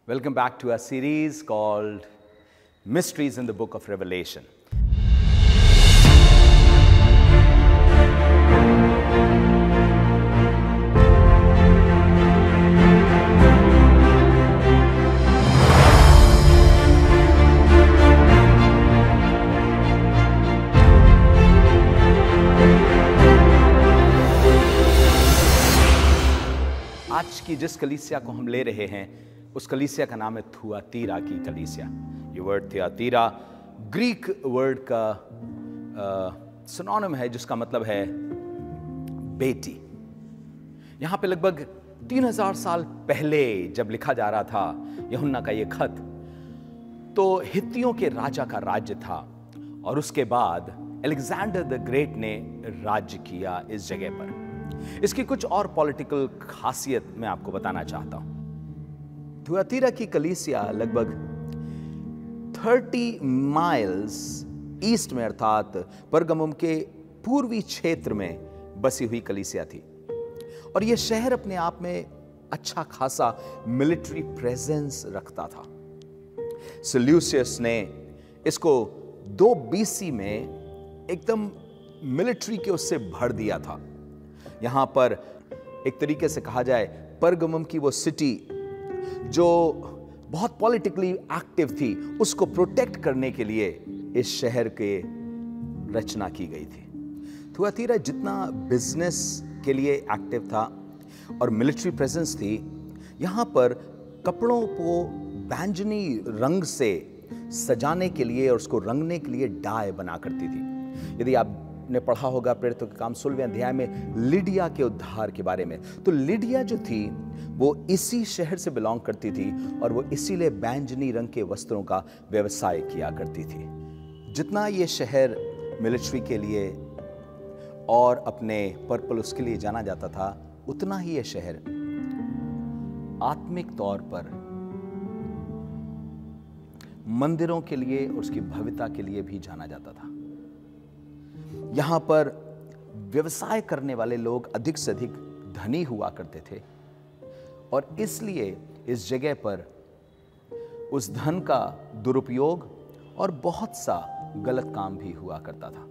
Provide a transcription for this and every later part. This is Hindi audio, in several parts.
Welcome back to our series called Mysteries in the Book of Revelation. आज की जिस कलीसिया को हम ले रहे हैं उस कलीसिया का नाम है थुआतीरा की कलीसिया। ये वर्ड थुआतीरा ग्रीक वर्ड का सिनोनिम है जिसका मतलब है बेटी। यहां पे लगभग 3000 साल पहले जब लिखा जा रहा था यूहन्ना का ये खत, तो हित्तियों के राजा का राज्य था और उसके बाद अलेक्जेंडर द ग्रेट ने राज्य किया इस जगह पर। इसकी कुछ और पॉलिटिकल खासियत मैं आपको बताना चाहता हूं। थुआतीरा की कलीसिया लगभग 30 माइल्स ईस्ट में अर्थात परगमुम के पूर्वी क्षेत्र में बसी हुई कलीसिया थी और यह शहर अपने आप में अच्छा खासा मिलिट्री प्रेजेंस रखता था। सेल्यूसियस ने इसको 2 BC में एकदम मिलिट्री के उससे भर दिया था। यहां पर एक तरीके से कहा जाए परगमुम की वो सिटी जो बहुत पॉलिटिकली एक्टिव थी उसको प्रोटेक्ट करने के लिए इस शहर के रचना की गई थी। थुआतीरा जितना बिजनेस के लिए एक्टिव था और मिलिट्री प्रेजेंस थी, यहां पर कपड़ों को बैंगनी रंग से सजाने के लिए और उसको रंगने के लिए डाई बना करती थी। यदि आपने पढ़ा होगा प्रेरितों के काम 16वें अध्याय में लिडिया के उद्धार के बारे में, तो लिडिया जो थी वो इसी शहर से बिलोंग करती थी और वो इसीलिए बैंगनी रंग के वस्त्रों का व्यवसाय किया करती थी। जितना ये शहर मिलिट्री के लिए और अपने पर्पल उसके लिए जाना जाता था, उतना ही ये शहर आत्मिक तौर पर मंदिरों के लिए और उसकी भव्यता के लिए भी जाना जाता था। यहां पर व्यवसाय करने वाले लोग अधिक से अधिक धनी हुआ करते थे और इसलिए इस जगह पर उस धन का दुरुपयोग और बहुत सा गलत काम भी हुआ करता था,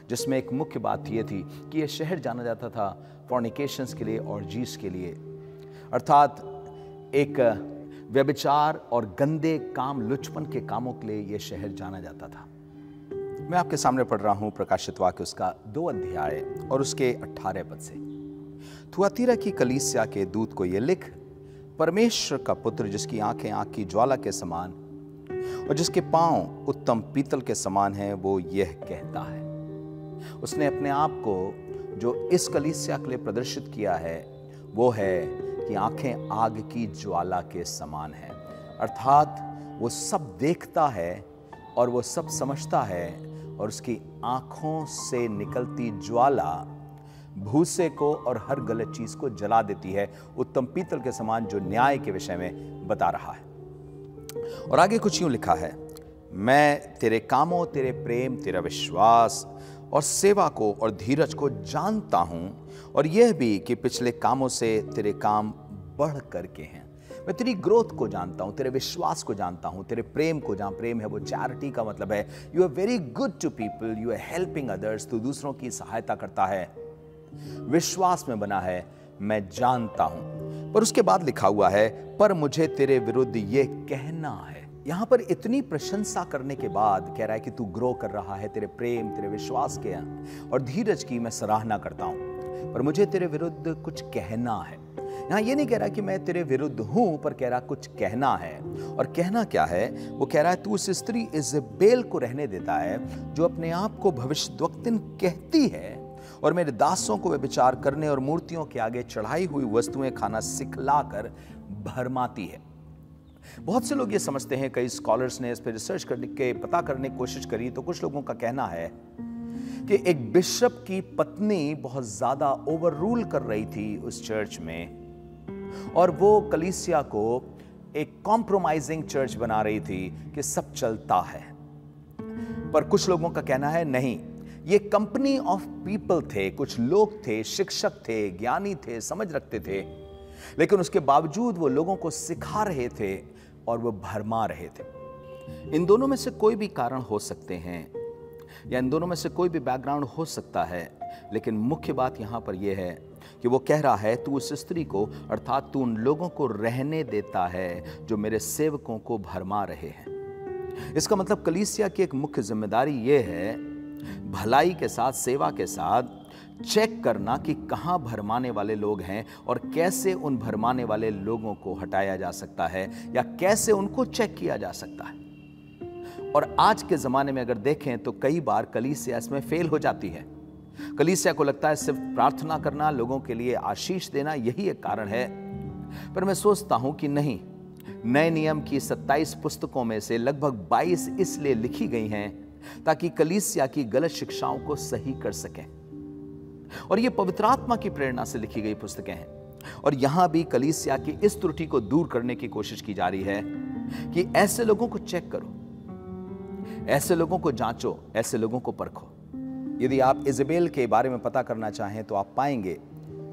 जिसमें एक मुख्य बात यह थी कि यह शहर जाना जाता था फॉर्निकेशंस के लिए, ऑर्जीज के लिए, अर्थात एक व्यभिचार और गंदे काम, लुचपन के कामों के लिए यह शहर जाना जाता था। मैं आपके सामने पढ़ रहा हूं प्रकाशित वाक्य उसका 2 अध्याय और उसके 18 पद से। थुआतीरा की कलीसिया के दूत को यह लिख, परमेश्वर का पुत्र जिसकी आंखें आग की ज्वाला के समान और जिसके पांव उत्तम पीतल के समान हैं, वो यह कहता है। उसने अपने आप को जो इस कलीसिया के लिए प्रदर्शित किया है वो है कि आंखें आग की ज्वाला के समान है, अर्थात वो सब देखता है और वो सब समझता है और उसकी आंखों से निकलती ज्वाला भूसे को और हर गलत चीज को जला देती है, उत्तम पीतल के समान, जो न्याय के विषय में बता रहा है। और आगे कुछ यूं लिखा है, मैं तेरे कामों, तेरे प्रेम, तेरा विश्वास और सेवा को और धीरज को जानता हूं और यह भी कि पिछले कामों से तेरे काम बढ़ करके हैं। मैं तेरी ग्रोथ को जानता हूं, तेरे विश्वास को जानता हूं, तेरे प्रेम को, जहां प्रेम है वो चैरिटी का मतलब है, you are very good to people, you are helping others, तू दूसरों की सहायता करता है, विश्वास में बना है, मैं जानता हूं। पर उसके बाद लिखा हुआ है, पर मुझे तेरे विरुद्ध ये कहना है। यहां पर इतनी प्रशंसा करने के बाद कह रहा है कि तू ग्रो कर रहा है, तेरे प्रेम, तेरे विश्वास के और धीरज की मैं सराहना करता हूं, पर मुझे तेरे विरुद्ध कुछ कहना है। यहां ये नहीं कह रहा कि मैं तेरे विरुद्ध हूं, पर कह रहा कुछ कहना है। और कहना क्या है? वो कह रहा है तू उस स्त्री इज़बेल को रहने देता है जो अपने आप को भविष्यद्वक्तिन कहती है और मेरे दासों को व्यभिचार करने और मूर्तियों के आगे चढ़ाई हुई वस्तुएं खाना सिखलाकर भरमाती है। बहुत से लोग ये समझते हैं, कई स्कॉलर्स ने इस पर रिसर्च करके पता करने की कोशिश करी, तो कुछ लोगों का कहना है कि एक बिशप की पत्नी बहुत ज्यादा ओवर रूल कर रही थी उस चर्च में और वो कलीसिया को एक कॉम्प्रोमाइजिंग चर्च बना रही थी कि सब चलता है। पर कुछ लोगों का कहना है नहीं, ये कंपनी ऑफ पीपल थे, कुछ लोग थे, शिक्षक थे, ज्ञानी थे, समझ रखते थे, लेकिन उसके बावजूद वो लोगों को सिखा रहे थे और वो भरमा रहे थे। इन दोनों में से कोई भी कारण हो सकते हैं या इन दोनों में से कोई भी बैकग्राउंड हो सकता है, लेकिन मुख्य बात यहां पर यह है कि वो कह रहा है तू उस स्त्री को, अर्थात तू उन लोगों को रहने देता है जो मेरे सेवकों को भरमा रहे हैं। इसका मतलब कलीसिया की एक मुख्य जिम्मेदारी यह है भलाई के साथ, सेवा के साथ चेक करना कि कहां भरमाने वाले लोग हैं और कैसे उन भरमाने वाले लोगों को हटाया जा सकता है या कैसे उनको चेक किया जा सकता है। और आज के जमाने में अगर देखें तो कई बार कलीसिया इसमें फेल हो जाती है। कलीसिया को लगता है सिर्फ प्रार्थना करना, लोगों के लिए आशीष देना, यही एक कारण है। पर मैं सोचता हूं कि नहीं, नए नियम की 27 पुस्तकों में से लगभग 22 इसलिए लिखी गई हैं ताकि कलीसिया की गलत शिक्षाओं को सही कर सकें। और ये पवित्र आत्मा की प्रेरणा से लिखी गई पुस्तकें हैं। और यहां भी कलीसिया की इस त्रुटि को दूर करने की कोशिश की जा रही है कि ऐसे लोगों को चेक करो, ऐसे लोगों को जांचो, ऐसे लोगों को परखो। यदि आप इजेबेल के बारे में पता करना चाहें तो आप पाएंगे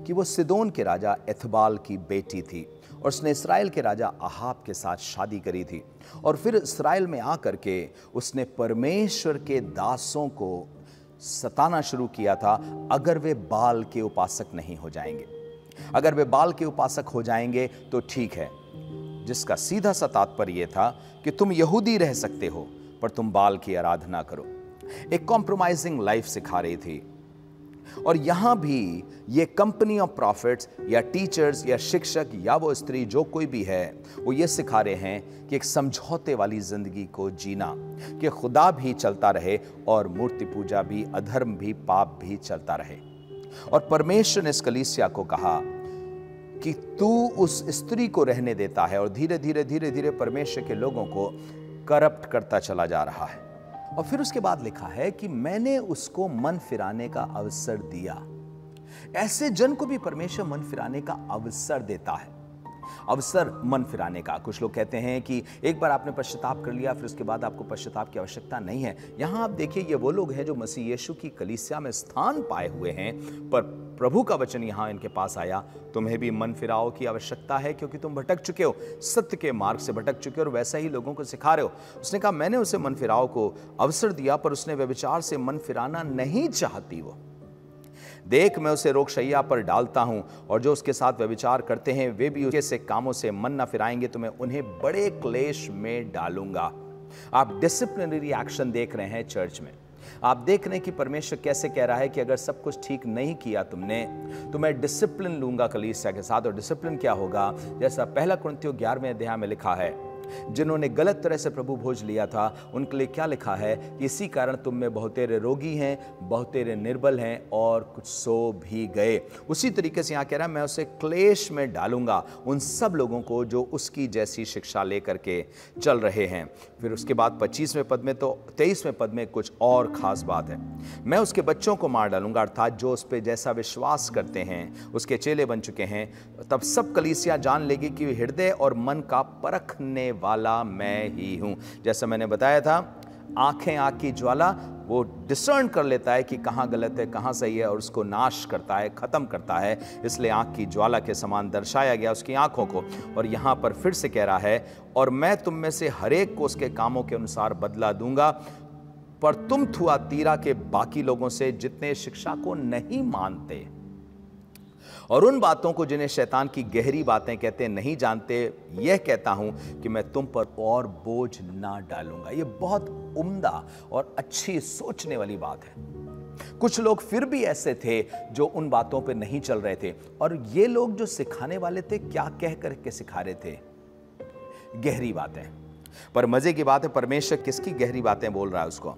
कि वो सिदोन के राजा एथबाल की बेटी थी और उसने इस्राएल के राजा अहाब के साथ शादी करी थी। और फिर इस्राएल में आकर के उसने परमेश्वर के दासों को सताना शुरू किया था अगर वे बाल के उपासक नहीं हो जाएंगे। अगर वे बाल के उपासक हो जाएंगे तो ठीक है, जिसका सीधा सा तात्पर्य था कि तुम यहूदी रह सकते हो पर तुम बाल की आराधना करो। एक कॉम्प्रोमाइजिंग लाइफ सिखा रही थी। और यहां भी ये कंपनी ऑफ प्रॉफिट्स या टीचर्स या शिक्षक या वो स्त्री जो कोई भी है, वो ये सिखा रहे हैं कि एक समझौते वाली जिंदगी को जीना, कि खुदा भी चलता रहे और मूर्ति पूजा भी, अधर्म भी, पाप भी चलता रहे। और परमेश्वर ने इस कलीसिया को कहा कि तू उस स्त्री को रहने देता है और धीरे धीरे धीरे धीरे परमेश्वर के लोगों को करप्ट करता चला जा रहा है। और फिर उसके बाद लिखा है कि मैंने उसको मन फिराने का अवसर दिया। ऐसे जन को भी परमेश्वर मन फिराने का अवसर देता है। अवसर मन फिराने का। कुछ लोग कहते हैं कि एक बार आपने पश्चाताप कर लिया फिर उसके बाद आपको पश्चाताप की आवश्यकता नहीं है। यहां आप देखिए, ये वो लोग हैं जो मसीह यीशु की कलीसिया में स्थान पाए हुए हैं, पर प्रभु का वचन यहां इनके पास आया, तुम्हें भी मन फिराओ की आवश्यकता है क्योंकि तुम भटक चुके हो, सत्य के मार्ग से भटक चुके हो और वैसा ही लोगों को सिखा रहे हो। उसने कहा मैंने उसे मन फिराओ को अवसर दिया, पर उसने व्यभिचार से मन फिराना नहीं चाहती। वो देख, मैं उसे रोगशैया पर डालता हूं और जो उसके साथ व्यभिचार करते हैं वे भी उसके से कामों से मन न फिराएंगे, तो मैं उन्हें बड़े क्लेश में डालूंगा। आप डिसिप्लिनरी एक्शन देख रहे हैं चर्च में। आप देख रहे हैं कि परमेश्वर कैसे कह रहा है कि अगर सब कुछ ठीक नहीं किया तुमने, तो मैं डिसिप्लिन लूंगा कलीसिया के साथ। और डिसिप्लिन क्या होगा? जैसा 1 कुरिन्थियों 11वें अध्याय में लिखा है, जिन्होंने गलत तरह से प्रभु भोज लिया था उनके लिए क्या लिखा है कि इसी कारण तुम में बहुतेरे रोगी हैं, बहुतेरे निर्बल हैं और कुछ सो भी गए। उसी तरीके से यहाँ कह रहा है मैं उसे क्लेश में डालूंगा, उन सब लोगों को जो उसकी जैसी शिक्षा लेकर के चल रहे हैं। फिर उसके बाद 25वें पद में, तो 23वें पद में कुछ और खास बात है, मैं उसके बच्चों को मार डालूंगा, अर्थात जो उस पर जैसा विश्वास करते हैं, उसके चेले बन चुके हैं। तब सब कलीसिया जान लेगी कि हृदय और मन का परखने वाला मैं ही हूं। जैसा मैंने बताया था, आंखें आंख की ज्वाला, वो डिसर्न कर लेता है कि कहां गलत है कहां सही है और उसको नाश करता है, खत्म करता है। इसलिए आंख की ज्वाला के समान दर्शाया गया उसकी आंखों को। और यहां पर फिर से कह रहा है, और मैं तुम में से हर एक को उसके कामों के अनुसार बदला दूंगा। पर तुम थुआतीरा के बाकी लोगों से जितने शिक्षा को नहीं मानते और उन बातों को जिन्हें शैतान की गहरी बातें कहते नहीं जानते, यह कहता हूं कि मैं तुम पर और बोझ ना डालूंगा। यह बहुत उम्दा और अच्छी सोचने वाली बात है। कुछ लोग फिर भी ऐसे थे जो उन बातों पे नहीं चल रहे थे, और ये लोग जो सिखाने वाले थे क्या कह करके सिखा रहे थे? गहरी बातें। पर मजे की बात है, परमेश्वर किसकी गहरी बातें बोल रहा है? उसको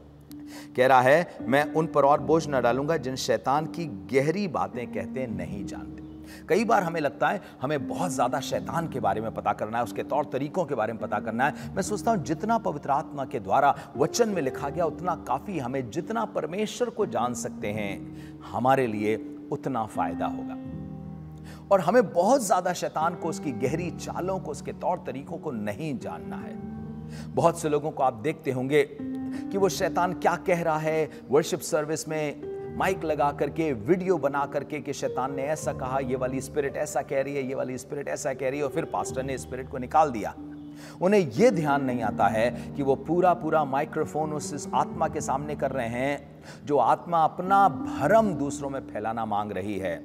कह रहा है मैं उन पर और बोझ न डालूंगा जिन शैतान की गहरी बातें कहते नहीं जानते। कई बार हमें लगता है हमें बहुत ज्यादा शैतान के बारे में पता करना है, उसके तौर तरीकों के बारे में पता करना है। मैं सोचता हूं जितना पवित्र आत्मा के द्वारा वचन में लिखा गया उतना काफी। हमें जितना परमेश्वर को जान सकते हैं हमारे लिए उतना फायदा होगा। और हमें बहुत ज्यादा शैतान को, उसकी गहरी चालों को, उसके तौर तरीकों को नहीं जानना है। बहुत से लोगों को आप देखते होंगे कि वो शैतान क्या कह रहा है, वर्शिप सर्विस में माइक लगा करके, वीडियो बना करके कि शैतान ने ऐसा कहा, ये वाली स्पिरिट ऐसा कह रही है, ये वाली स्पिरिट ऐसा कह रही है, और फिर पास्टर ने स्पिरिट को निकाल दिया। उन्हें यह ध्यान नहीं आता है कि वो पूरा पूरा माइक्रोफोन उस आत्मा के सामने कर रहे हैं जो आत्मा अपना भरम दूसरों में फैलाना मांग रही है।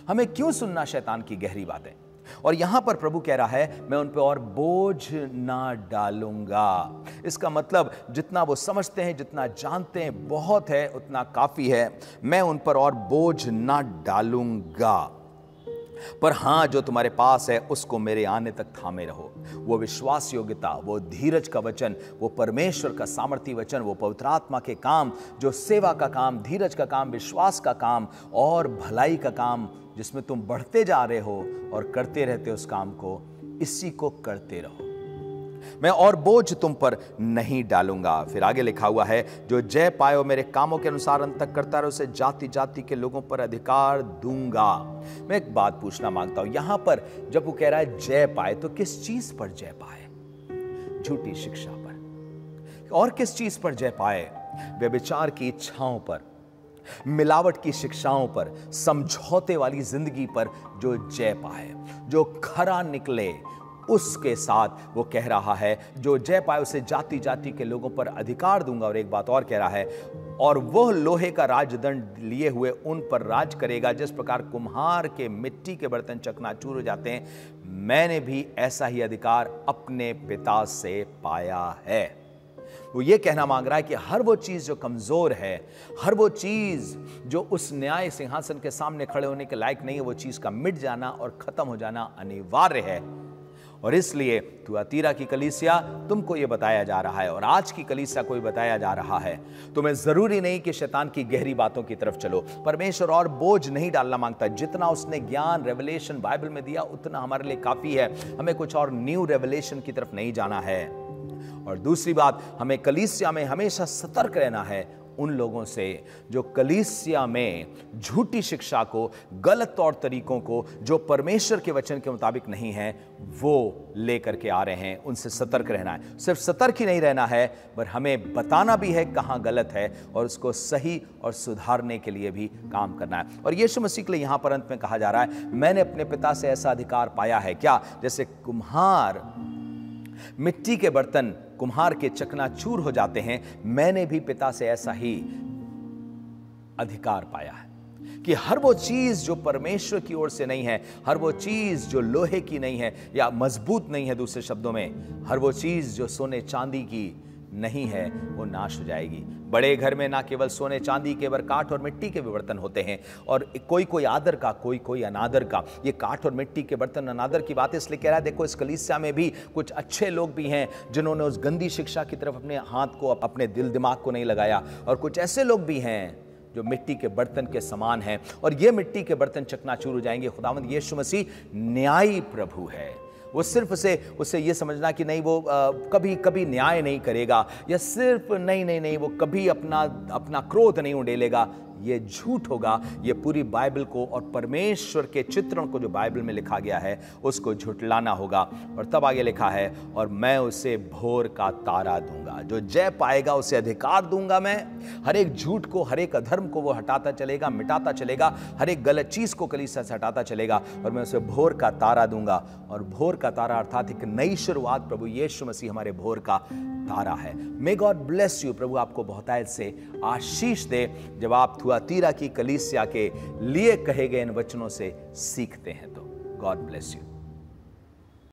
हमें क्यों सुनना शैतान की गहरी बातें? और यहां पर प्रभु कह रहा है, मैं उन पर और बोझ ना डालूंगा। इसका मतलब जितना वो समझते हैं, जितना जानते हैं, बहुत है, उतना काफी है। मैं उन पर और बोझ ना डालूंगा, पर हां, जो तुम्हारे पास है उसको मेरे आने तक थामे रहो। वो विश्वास योग्यता, वो धीरज का वचन, वो परमेश्वर का सामर्थी वचन, वो पवित्र आत्मा के काम, जो सेवा का काम, धीरज का काम, विश्वास का काम और भलाई का काम, जिसमें तुम बढ़ते जा रहे हो और करते रहते हो उस काम को, इसी को करते रहो। मैं और बोझ तुम पर नहीं डालूंगा। फिर आगे लिखा हुआ है, जो जय पाए वो मेरे कामों के अनुसार अंत तक करता रहे, उसे जाति जाति के लोगों पर अधिकार दूंगा। मैं एक बात पूछना मांगता हूं, यहां पर जब वो कह रहा है जय पाए, तो किस चीज पर जय पाए? झूठी शिक्षा पर। और किस चीज पर जय पाए? व्यभिचार की इच्छाओं पर, मिलावट की शिक्षाओं पर, समझौते वाली जिंदगी पर जो जय पाए, जो खरा निकले, उसके साथ वो कह रहा है, जो जय पाए उसे जाति जाति के लोगों पर अधिकार दूंगा। और एक बात और कह रहा है, और वह लोहे का राजदंड लिए हुए उन पर राज करेगा, जिस प्रकार कुम्हार के मिट्टी के बर्तन चकनाचूर हो जाते हैं, मैंने भी ऐसा ही अधिकार अपने पिता से पाया है। वो ये कहना मांग रहा है कि हर वो चीज जो कमजोर है, हर वो चीज जो उस न्याय सिंहासन के सामने खड़े होने के लायक नहीं है, वो चीज का मिट जाना और खत्म हो जाना अनिवार्य है। और इसलिए थुआतीरा की कलीसिया, तुमको यह बताया जा रहा है, और आज की कलीसिया को बताया जा रहा है, तुम्हें जरूरी नहीं कि शैतान की गहरी बातों की तरफ चलो। परमेश्वर और बोझ नहीं डालना मांगता। जितना उसने ज्ञान, रेवलेशन बाइबल में दिया, उतना हमारे लिए काफी है। हमें कुछ और न्यू रेवलेशन की तरफ नहीं जाना है। और दूसरी बात, हमें कलीसिया में हमेशा सतर्क रहना है उन लोगों से जो कलीसिया में झूठी शिक्षा को, गलत तौर तरीकों को, जो परमेश्वर के वचन के मुताबिक नहीं है, वो लेकर के आ रहे हैं। उनसे सतर्क रहना है। सिर्फ सतर्क ही नहीं रहना है, पर हमें बताना भी है कहां गलत है और उसको सही और सुधारने के लिए भी काम करना है। और यीशु मसीह के लिए यहां पर अंत में कहा जा रहा है, मैंने अपने पिता से ऐसा अधिकार पाया है। क्या? जैसे कुम्हार मिट्टी के बर्तन कुम्हार के चकनाचूर हो जाते हैं, मैंने भी पिता से ऐसा ही अधिकार पाया है कि हर वो चीज जो परमेश्वर की ओर से नहीं है, हर वो चीज जो लोहे की नहीं है या मजबूत नहीं है, दूसरे शब्दों में हर वो चीज जो सोने चांदी की नहीं है, वो नाश हो जाएगी। बड़े घर में ना केवल सोने चांदी के, बर काठ और मिट्टी के भी बर्तन होते हैं, और कोई कोई आदर का, कोई कोई अनादर का। ये काठ और मिट्टी के बर्तन अनादर की बात इसलिए कह रहा है, देखो इस कलीसिया में भी कुछ अच्छे लोग भी हैं जिन्होंने उस गंदी शिक्षा की तरफ अपने हाथ को, अपने दिल दिमाग को नहीं लगाया, और कुछ ऐसे लोग भी हैं जो मिट्टी के बर्तन के समान हैं, और ये मिट्टी के बर्तन चकनाचूर हो जाएंगे। खुदावंद यीशु मसीह न्यायी प्रभु है। वो सिर्फ उसे ये समझना कि नहीं, वो कभी कभी न्याय नहीं करेगा, या सिर्फ नहीं वो कभी अपना क्रोध नहीं उड़ेलेगा, ये झूठ होगा। ये पूरी बाइबल को और परमेश्वर के चित्रण को जो बाइबल में लिखा गया है उसको झुठलाना होगा। और तब आगे लिखा है, और मैं उसे भोर का तारा दूंगा। जो जय पाएगा उसे अधिकार दूंगा। मैं हर एक झूठ को, हर एक अधर्म को वो हटाता चलेगा, मिटाता चलेगा, हर एक गलत चीज को कलीसिया से हटाता चलेगा, और मैं उसे भोर का तारा दूंगा। और भोर का तारा अर्थात एक नई शुरुआत, प्रभु यीशु मसीह हमारे भोर का तारा है। May God bless you. प्रभु आपको बहुतायत से आशीष दे जब आप थुआतीरा की कलीसिया के लिए कहे गए इन वचनों से सीखते हैं। तो गॉड ब्लेस यू।